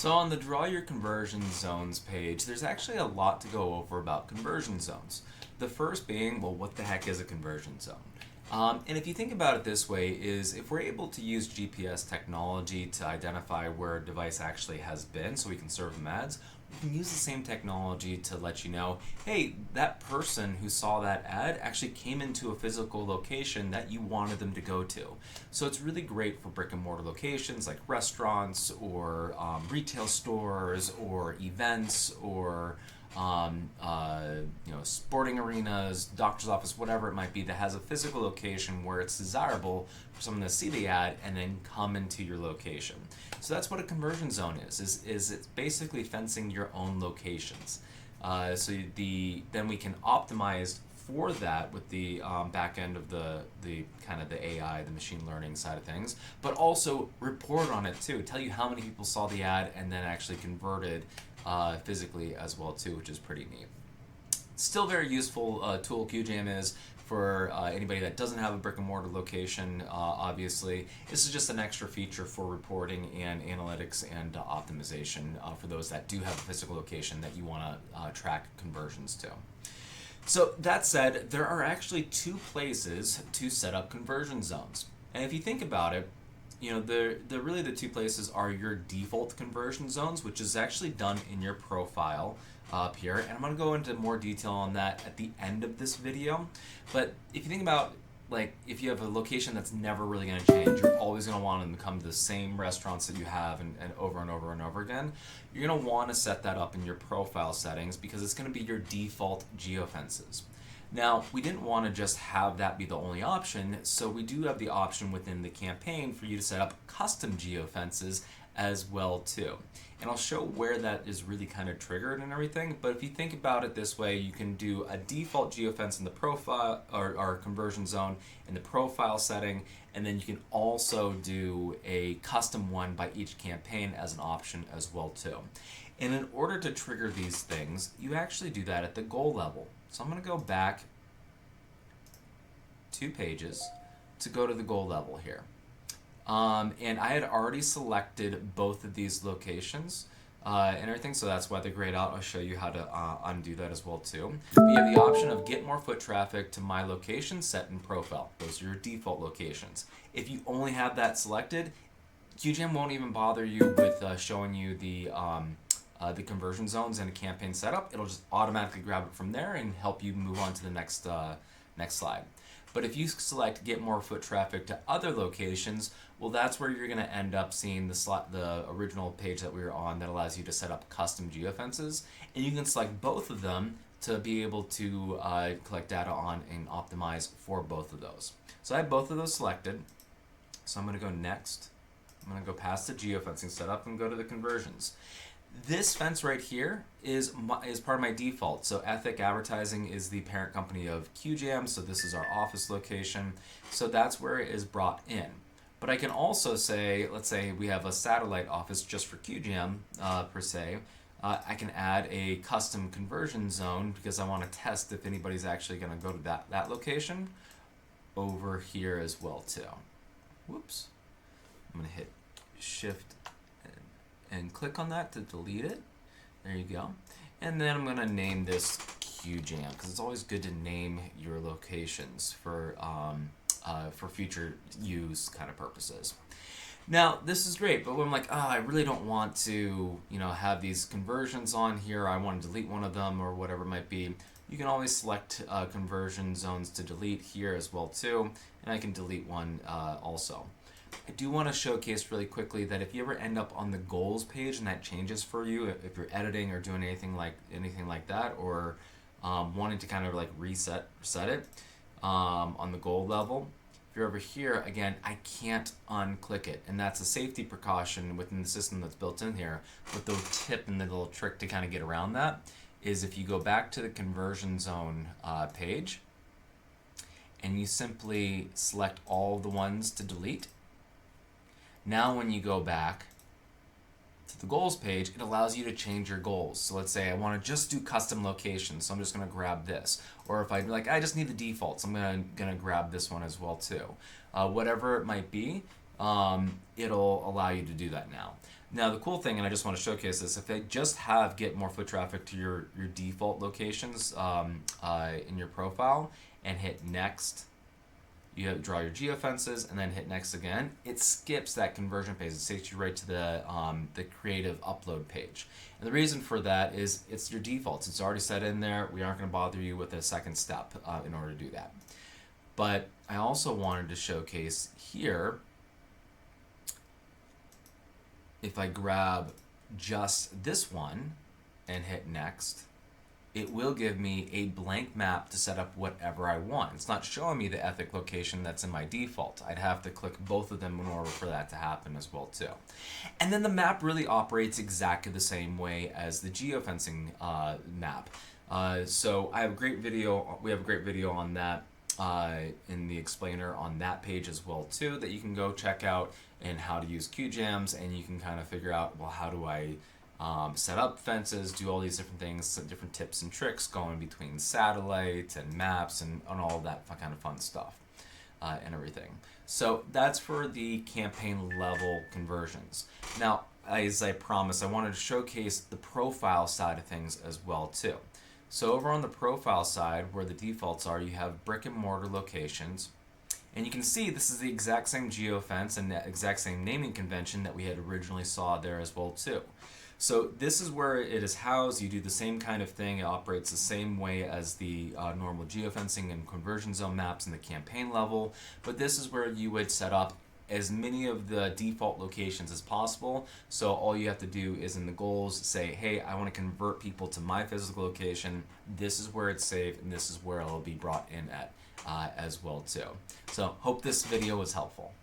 So on the Draw Your Conversion Zones page, there's actually a lot to go over about conversion zones. The first being, well, what the heck is a conversion zone? And if you think about it this way, is if we're able to use GPS technology to identify where a device actually has been so we can serve them ads, we can use the same technology to let you know, hey, that person who saw that ad actually came into a physical location that you wanted them to go to. So it's really great for brick and mortar locations like restaurants or retail stores or events or sporting arenas, doctor's office, whatever it might be that has a physical location where it's desirable for someone to see the ad and then come into your location. So that's what a conversion zone is it's basically fencing your own locations. Then we can optimize for that with the back end of the kind of the AI, the machine learning side of things, but also report on it too. Tell you how many people saw the ad and then actually converted physically as well too, which is pretty neat. Still very useful tool Qujam is for anybody that doesn't have a brick and mortar location. Obviously, this is just an extra feature for reporting and analytics and optimization for those that do have a physical location that you want to track conversions to. So that said, there are actually two places to set up conversion zones. And if you think about it, really the two places are your default conversion zones, which is actually done in your profile up here. And I'm going to go into more detail on that at the end of this video. But if you think about, like, if you have a location that's never really going to change, you're always going to want them to come to the same restaurants that you have and over and over and over again, you're going to want to set that up in your profile settings because it's going to be your default geofences. Now, we didn't want to just have that be the only option, so we do have the option within the campaign for you to set up custom geofences as well too. And I'll show where that is really kind of triggered and everything, but if you think about it this way, you can do a default geofence in the profile or conversion zone in the profile setting, and then you can also do a custom one by each campaign as an option as well too. And in order to trigger these things, you actually do that at the goal level. So I'm going to go back 2 pages to go to the goal level here. And I had already selected both of these locations and everything, so that's why they're grayed out. I'll show you how to undo that as well too. But you have the option of get more foot traffic to my location set in profile. Those are your default locations. If you only have that selected, Qujam won't even bother you with showing you the conversion zones and a campaign setup. It'll just automatically grab it from there and help you move on to the next slide. But if you select get more foot traffic to other locations, well, that's where you're going to end up seeing the original page that we were on that allows you to set up custom geofences, and you can select both of them to be able to collect data on and optimize for both of those. So I have both of those selected. So I'm going to go next. I'm going to go past the geofencing setup and go to the conversions. This fence right here is part of my default. So Ethic Advertising is the parent company of Qujam, so this is our office location. So that's where it is brought in. But I can also say, let's say we have a satellite office just for Qujam per se. I can add a custom conversion zone because I want to test if anybody's actually going to go to that location over here as well too. Whoops. I'm going to hit Shift and click on that to delete it. There you go. And then I'm going to name this Qujam because it's always good to name your locations for future use kind of purposes. Now, this is great, but when I'm like, I really don't want to, have these conversions on here. I want to delete one of them or whatever it might be. You can always select conversion zones to delete here as well too, and I can delete one also. I do want to showcase really quickly that if you ever end up on the goals page and that changes for you, if you're editing or doing anything like that, or wanting to kind of like reset it on the goal level, if you're over here, again, I can't unclick it, and that's a safety precaution within the system that's built in here. But the tip and the little trick to kind of get around that is if you go back to the conversion zone page and you simply select all the ones to delete. Now when you go back to the goals page, it allows you to change your goals. So let's say I want to just do custom locations, so I'm just going to grab this. Or if I just need the defaults, I'm going to grab this one as well too. Whatever it might be, it'll allow you to do that now. Now the cool thing, and I just want to showcase this, if they just have get more foot traffic to your default locations in your profile and hit next, you have to draw your geofences and then hit next again, it skips that conversion page. It takes you right to the creative upload page. And the reason for that is it's your defaults. It's already set in there. We aren't going to bother you with a second step in order to do that. But I also wanted to showcase here, if I grab just this one and hit next, it will give me a blank map to set up whatever I want. It's not showing me the ethic location that's in my default. I'd have to click both of them in order for that to happen as well too. And then the map really operates exactly the same way as the geofencing map. So I have a great video. We have a great video on that in the explainer on that page as well too, that you can go check out, and how to use Qujams, and you can kind of figure out, well, how do I set up fences, do all these different things, some different tips and tricks going between satellite and maps and all of that kind of fun stuff and everything. So that's for the campaign level conversions. Now, as I promised, I wanted to showcase the profile side of things as well too. So over on the profile side, where the defaults are, you have brick and mortar locations. And you can see this is the exact same geofence and the exact same naming convention that we had originally saw there as well too. So this is where it is housed. You do the same kind of thing. It operates the same way as the normal geofencing and conversion zone maps in the campaign level. But this is where you would set up as many of the default locations as possible. So all you have to do is in the goals say, hey, I want to convert people to my physical location. This is where it's saved, and this is where it'll be brought in at as well too. So hope this video was helpful.